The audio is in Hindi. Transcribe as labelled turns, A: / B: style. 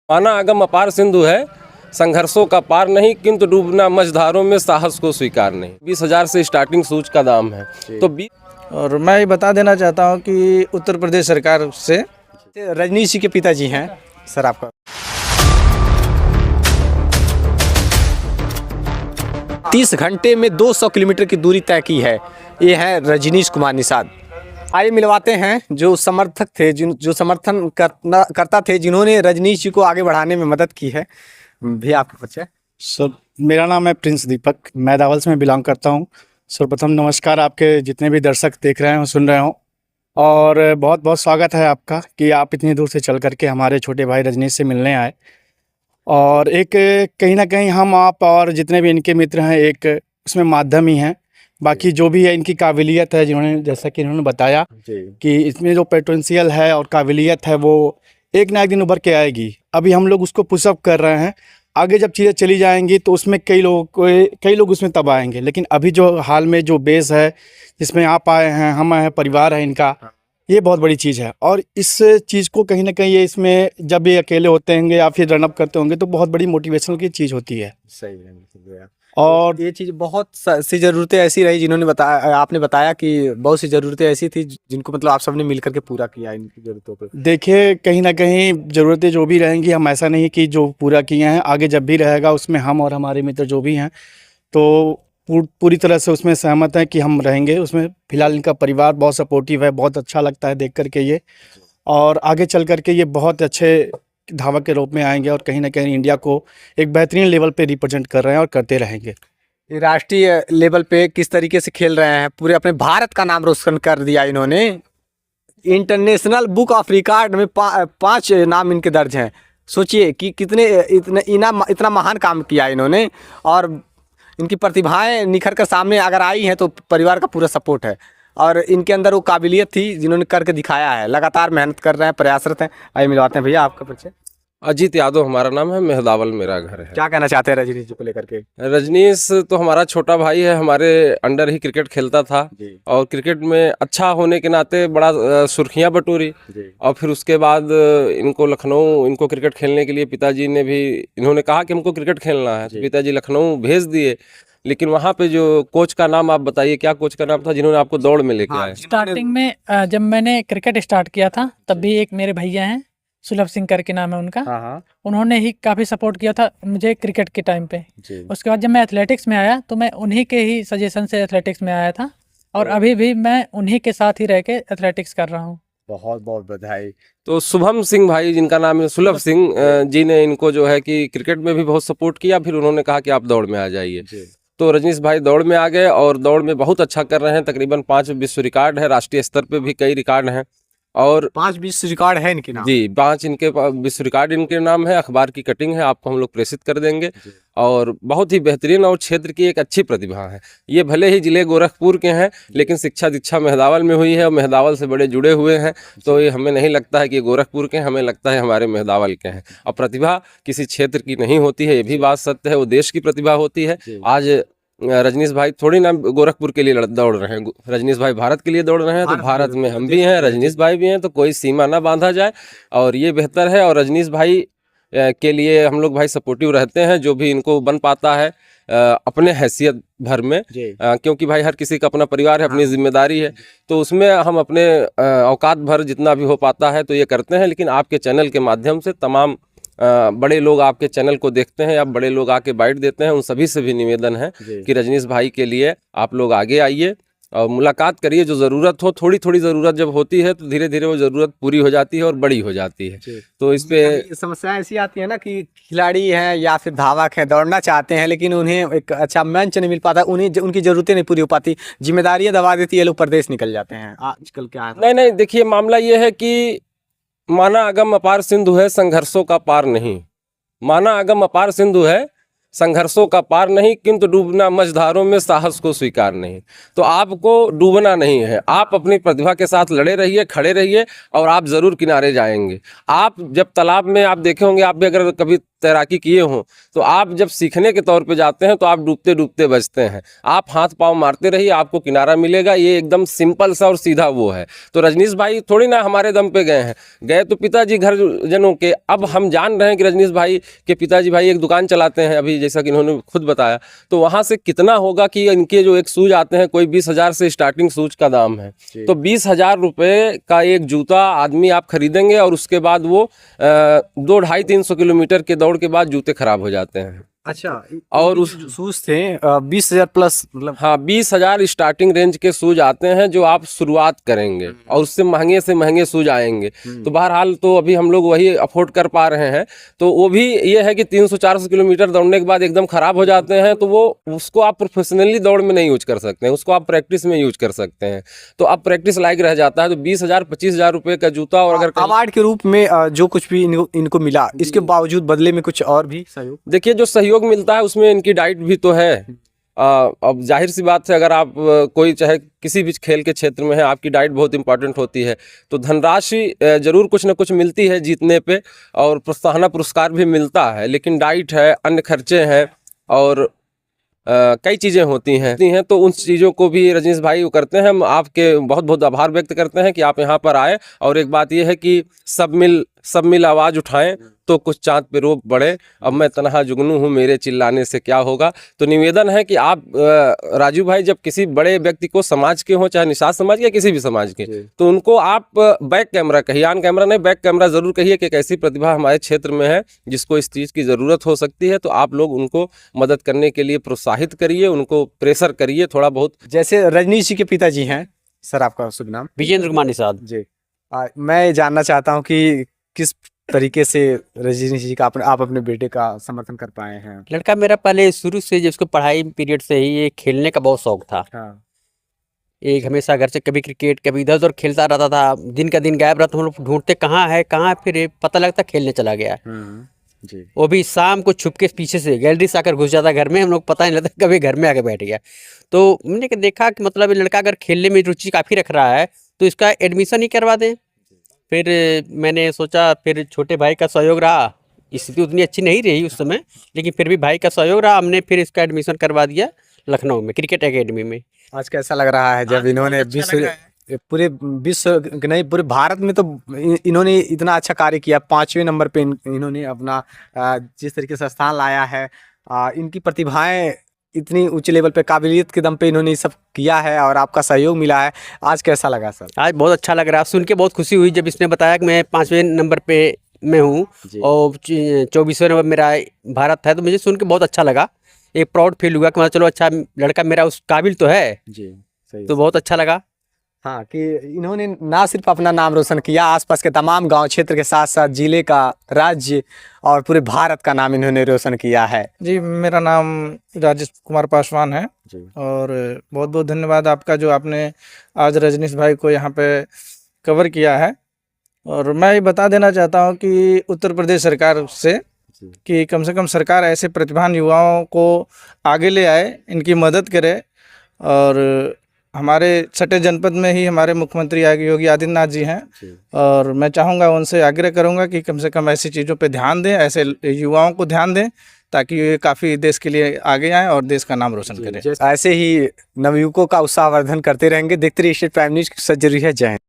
A: माना अगम अपार सिंधु है, संघर्षों का पार नहीं, किंतु डूबना मझधारों में साहस को स्वीकार नहीं। 20,000 से स्टार्टिंग सूच का दाम है। तो
B: और मैं ये बता देना चाहता हूँ कि उत्तर प्रदेश सरकार से
C: रजनीश जी के पिताजी हैं सर आपका। 30 घंटे में 200 किलोमीटर की दूरी तय की है। ये है रजनीश कुमार निषाद। आइए मिलवाते हैं जो समर्थक थे, जो समर्थन करता थे, जिन्होंने रजनीश जी को आगे बढ़ाने में मदद की है। भैया आपका परिचय।
D: सर मेरा नाम है प्रिंस दीपक, मैं दावल से बिलोंग करता हूँ। सर्वप्रथम नमस्कार आपके जितने भी दर्शक देख रहे हो सुन रहे हो, और बहुत बहुत स्वागत है आपका कि आप इतनी दूर से चल करके हमारे छोटे भाई रजनीश से मिलने आए। और एक कहीं ना कहीं हम आप और जितने भी इनके मित्र हैं एक उसमें माध्यम ही हैं। बाकी जो भी है इनकी काबिलियत है, जिन्होंने जैसा कि इन्होंने बताया कि इसमें जो पोटेंशियल है और काबिलियत है वो एक ना एक दिन उभर के आएगी। अभी हम लोग उसको पुशअप कर रहे हैं। आगे जब चीज़ें चली जाएंगी तो उसमें कई लोग उसमें तब आएंगे, लेकिन अभी जो हाल में जो बेस है जिसमें आप आए हैं, हम आए हैं, परिवार है इनका, ये बहुत बड़ी चीज़ है। और इस चीज़ को कहीं ना कहीं ये इसमें जब ये अकेले होते होंगे या फिर रनअप करते होंगे तो बहुत बड़ी मोटिवेशनल की चीज़ होती है।
C: सही है।
D: और
C: ये चीज़ बहुत सी ज़रूरतें ऐसी रही, जिन्होंने बताया, आपने बताया कि बहुत सी ज़रूरतें ऐसी थी जिनको मतलब आप सबने मिल करके पूरा किया इनकी ज़रूरतों पे।
D: देखिए कहीं ना कहीं ज़रूरतें जो भी रहेंगी, हम ऐसा नहीं कि जो पूरा किए हैं आगे जब भी रहेगा उसमें हम और हमारे मित्र जो भी हैं तो पूरी तरह से उसमें सहमत हैं कि हम रहेंगे उसमें। फ़िलहाल इनका परिवार बहुत सपोर्टिव है, बहुत अच्छा लगता है देख करके ये, और आगे चल करके ये बहुत अच्छे धावक के रूप में आएंगे और कहीं ना कहीं इंडिया को एक बेहतरीन लेवल पे रिप्रेजेंट कर रहे हैं और करते रहेंगे।
C: ये राष्ट्रीय लेवल पे किस तरीके से खेल रहे हैं, पूरे अपने भारत का नाम रोशन कर दिया इन्होंने। इंटरनेशनल बुक ऑफ रिकॉर्ड में 5 नाम इनके दर्ज हैं। सोचिए कि इतना महान काम किया इन्होंने, और इनकी प्रतिभाएं निखर कर सामने अगर आई हैं तो परिवार का पूरा सपोर्ट है। और इनके अंदर वो काबिलियत थी जिन्होंने करके दिखाया है। लगातार मेहनत कर रहे हैं, प्रयासरत हैं। आइए मिलवाते हैं भैया आपका परिचय।
A: अजीत यादव हमारा नाम है, मेहदावल मेरा घर है।
C: क्या कहना चाहते हैं रजनीश जी को लेकर के?
A: रजनीश तो हमारा छोटा भाई है, हमारे अंडर ही क्रिकेट खेलता था और क्रिकेट में अच्छा होने के नाते बड़ा सुर्खियां बटोरी। और फिर उसके बाद इनको क्रिकेट खेलने के लिए पिताजी ने भी, इन्होंने कहा कि हमको क्रिकेट खेलना है, तो पिताजी लखनऊ भेज दिए। लेकिन वहाँ पे जो कोच का नाम आप बताइए, क्या कोच का नाम था जिन्होंने आपको दौड़ में लेके आए?
E: स्टार्टिंग में जब मैंने क्रिकेट स्टार्ट किया था तब भी एक मेरे भैया हैं, सुलभ सिंह करके नाम है उनका। उन्होंने ही काफ़ी सपोर्ट किया था मुझे क्रिकेट के टाइम पे। उसके बाद जब मैं एथलेटिक्स में आया तो मैं उन्हीं के ही सजेशन से एथलेटिक्स में आया था, और अभी भी मैं उन्हीं के साथ ही रह के एथलेटिक्स कर रहा हूँ।
C: बहुत बहुत बधाई।
A: तो शुभम सिंह भाई, जिनका नाम है सुलभ सिंह जी, ने इनको जो है कि क्रिकेट में भी बहुत सपोर्ट किया। फिर उन्होंने कहा कि आप दौड़ में आ जाइए, तो रजनीश भाई दौड़ में आ गए और दौड़ में बहुत अच्छा कर रहे हैं। तकरीबन 5 विश्व रिकॉर्ड है, राष्ट्रीय स्तर पे भी कई रिकॉर्ड हैं, और
C: 5 विश्व रिकॉर्ड है इनके नाम।
A: जी 5 इनके विश्व रिकॉर्ड इनके नाम है। अखबार की कटिंग है, आपको हम लोग प्रेषित कर देंगे। और बहुत ही बेहतरीन और क्षेत्र की एक अच्छी प्रतिभा है। ये भले ही जिले गोरखपुर के हैं, लेकिन शिक्षा दीक्षा मेहदावल में हुई है और मेहदावल से बड़े जुड़े हुए हैं। तो ये हमें नहीं लगता है कि गोरखपुर के, हमें लगता है हमारे मेहदावल के हैं। और प्रतिभा किसी क्षेत्र की नहीं होती है, ये भी बात सत्य है, वो देश की प्रतिभा होती है। आज रजनीश भाई थोड़ी ना गोरखपुर के लिए दौड़ रहे हैं, रजनीश भाई भारत के लिए दौड़ रहे हैं। तो भारत में हम भी हैं, रजनीश भाई भी हैं, तो कोई सीमा ना बांधा जाए और ये बेहतर है। और रजनीश भाई के लिए हम लोग भाई सपोर्टिव रहते हैं, जो भी इनको बन पाता है अपने हैसियत भर में, क्योंकि भाई हर किसी का अपना परिवार है, अपनी जिम्मेदारी है, तो उसमें हम अपने औकात भर जितना भी हो पाता है तो ये करते हैं। लेकिन आपके चैनल के माध्यम से तमाम बड़े लोग आपके चैनल को देखते हैं, आप बड़े लोग आके बाइट देते हैं, उन सभी से भी निवेदन है कि रजनीश भाई के लिए आप लोग आगे आइए और मुलाकात करिए। जो ज़रूरत हो, थोड़ी थोड़ी ज़रूरत जब होती है तो धीरे धीरे वो ज़रूरत पूरी हो जाती है और बड़ी हो जाती है। तो इस पे
C: समस्याएं ऐसी आती है ना कि खिलाड़ी हैं या फिर धावक हैं, दौड़ना चाहते हैं लेकिन उन्हें एक अच्छा मंच नहीं मिल पाता, उनकी ज़रूरतें नहीं पूरी हो पाती, जिम्मेदारियाँ दबा देती है, लोग परदेश निकल जाते हैं। आजकल क्या है?
A: नहीं, देखिए मामला ये है कि माना अगम अपार सिंधु है, संघर्षों का पार नहीं। माना अगम अपार सिंधु है, संघर्षों का पार नहीं, किंतु डूबना मझधारों में साहस को स्वीकार नहीं। तो आपको डूबना नहीं है, आप अपनी प्रतिभा के साथ लड़े रहिए, खड़े रहिए और आप ज़रूर किनारे जाएंगे। आप जब तालाब में आप देखे होंगे, आप भी अगर कभी तैराकी किए हों, तो आप जब सीखने के तौर पे जाते हैं तो आप डूबते डूबते बचते हैं। आप हाथ पांव मारते रहिए, आपको किनारा मिलेगा। ये एकदम सिंपल सा और सीधा वो है। तो रजनीश भाई थोड़ी ना हमारे दम पे गए हैं, गए तो पिताजी घर जनों के। अब हम जान रहे हैं कि रजनीश भाई के पिताजी भाई एक दुकान चलाते हैं, अभी जैसा कि इन्होंने खुद बताया। तो वहाँ से कितना होगा कि इनके जो एक शूज आते हैं, कोई 20,000 से स्टार्टिंग शूज का दाम है। तो 20,000 रुपये का एक जूता आदमी आप खरीदेंगे और उसके बाद वो 200-250-300 किलोमीटर के दौड़ के बाद जूते खराब हो जाते हैं।
C: अच्छा,
A: और उस
C: शूज थे 20,000 प्लस, मतलब
A: हाँ 20,000 स्टार्टिंग रेंज के शूज आते हैं जो आप शुरुआत करेंगे, और उससे महंगे से महंगे शूज आएंगे। तो बहरहाल तो अभी हम लोग वही अफोर्ड कर पा रहे हैं। तो वो भी ये है कि 300-400 किलोमीटर दौड़ने के बाद एकदम ख़राब हो जाते हैं, तो वो उसको आप प्रोफेशनली दौड़ में नहीं यूज कर सकते हैं, उसको आप प्रैक्टिस में यूज कर सकते हैं। तो अब प्रैक्टिस लायक रह जाता है। तो 20,000-25,000 रुपये का जूता, और अगर
C: अवार्ड के रूप में जो कुछ भी इनको मिला, इसके बावजूद बदले में कुछ और भी सहयोग,
A: देखिए जो सहयोग मिलता है उसमें इनकी डाइट भी तो है। अब जाहिर सी बात है, अगर आप कोई चाहे किसी भी खेल के क्षेत्र में है, आपकी डाइट बहुत इंपॉर्टेंट होती है। तो धनराशि जरूर कुछ ना कुछ मिलती है जीतने पे, और प्रोत्साहन पुरस्कार भी मिलता है, लेकिन डाइट है, अन्य खर्चे हैं, और कई चीज़ें होती हैं। तो उन चीज़ों को भी रजनीश भाई वो करते हैं। हम आपके बहुत बहुत आभार व्यक्त करते हैं कि आप यहाँ पर आए। और एक बात ये है कि सब मिल आवाज़ उठाएं तो कुछ चाँद पे रोप बढ़े। अब मैं तन्हा जुगनू हूँ, मेरे चिल्लाने से क्या होगा। तो निवेदन है कि आप राजू भाई जब किसी बड़े व्यक्ति को, समाज के हों, चाहे निषाद समाज के, किसी भी समाज के, तो उनको आप बैक कैमरा कहिए, ऑन कैमरा नहीं, बैक कैमरा ज़रूर कहिए कि एक ऐसी प्रतिभा हमारे क्षेत्र में है जिसको इस चीज़ की ज़रूरत हो सकती है। तो आप लोग उनको मदद करने के लिए प्रोत्साहित करिए, उनको प्रेशर करिए थोड़ा बहुत।
C: जैसे रजनीश जी के पिताजी हैं, सर आपका शुभ नाम?
F: विजेंद्र कुमार निषाद
C: जी। मैं जानना चाहता हूँ कि किस तरीके से रजनीश जी का आप अपने बेटे का समर्थन कर पाए हैं?
F: लड़का मेरा पहले शुरू से, जब उसको पढ़ाई पीरियड से ही ये खेलने का बहुत शौक था।
C: हाँ।
F: एक हमेशा घर से कभी क्रिकेट कभी इधर उधर खेलता रहता था। दिन का दिन गायब रहता, हम लोग ढूंढते कहाँ है, फिर ये पता लगता खेलने चला गया।
C: जी।
F: वो भी शाम को छुप के पीछे से गैलरी से आकर घुस जाता घर में, हम लोग पता नहीं लगता कभी घर में आके बैठ गया। तो मैंने देखा कि मतलब ये लड़का अगर खेलने में रुचि काफ़ी रख रहा है तो इसका एडमिशन ही करवा दें। फिर मैंने सोचा, फिर छोटे भाई का सहयोग रहा, स्थिति उतनी अच्छी नहीं रही उस समय, लेकिन फिर भी भाई का सहयोग रहा, हमने फिर इसका एडमिशन करवा दिया लखनऊ में क्रिकेट एकेडमी में।
C: आज कैसा लग रहा है जब इन्होंने पूरे विश्व नहीं, पूरे भारत में तो इन्होंने इतना अच्छा कार्य किया, 5वें नंबर पे इन्होंने अपना जिस तरीके से स्थान लाया है, इनकी प्रतिभाएं इतनी ऊंचे लेवल पे, काबिलियत के दम पे इन्होंने ये सब किया है और आपका सहयोग मिला है। आज कैसा लगा सर?
F: आज बहुत अच्छा लग रहा है, सुन के बहुत खुशी हुई जब इसने बताया कि मैं 5वें नंबर पे मैं हूँ और 24वें नंबर मेरा भारत है। तो मुझे सुन के बहुत अच्छा लगा, एक प्राउड फील हुआ कि मतलब चलो अच्छा लड़का मेरा उस काबिल तो है
C: जी। सही।
F: तो बहुत अच्छा लगा।
C: हाँ, कि इन्होंने ना सिर्फ अपना नाम रोशन किया, आसपास के तमाम गांव क्षेत्र के साथ साथ जिले का, राज्य और पूरे भारत का नाम इन्होंने रोशन किया है।
B: जी, मेरा नाम राजेश कुमार पासवान है
C: जी।
B: और बहुत बहुत धन्यवाद आपका जो आपने आज रजनीश भाई को यहाँ पे कवर किया है। और मैं ये बता देना चाहता हूँ कि उत्तर प्रदेश सरकार से कि कम से कम सरकार ऐसे प्रतिभावान युवाओं को आगे ले आए, इनकी मदद करे। और हमारे छठे जनपद में ही हमारे मुख्यमंत्री योगी आदित्यनाथ जी हैं, और मैं चाहूँगा, उनसे आग्रह करूँगा कि कम से कम ऐसी चीज़ों पे ध्यान दें, ऐसे युवाओं को ध्यान दें, ताकि ये काफ़ी देश के लिए आगे आएँ और देश का नाम रोशन करें।
C: ऐसे ही नवयुवकों का उत्साहवर्धन करते रहेंगे। देखते रहिए स्टेट प्राइम न्यूज़, सच जरूरी है। जय हिंद।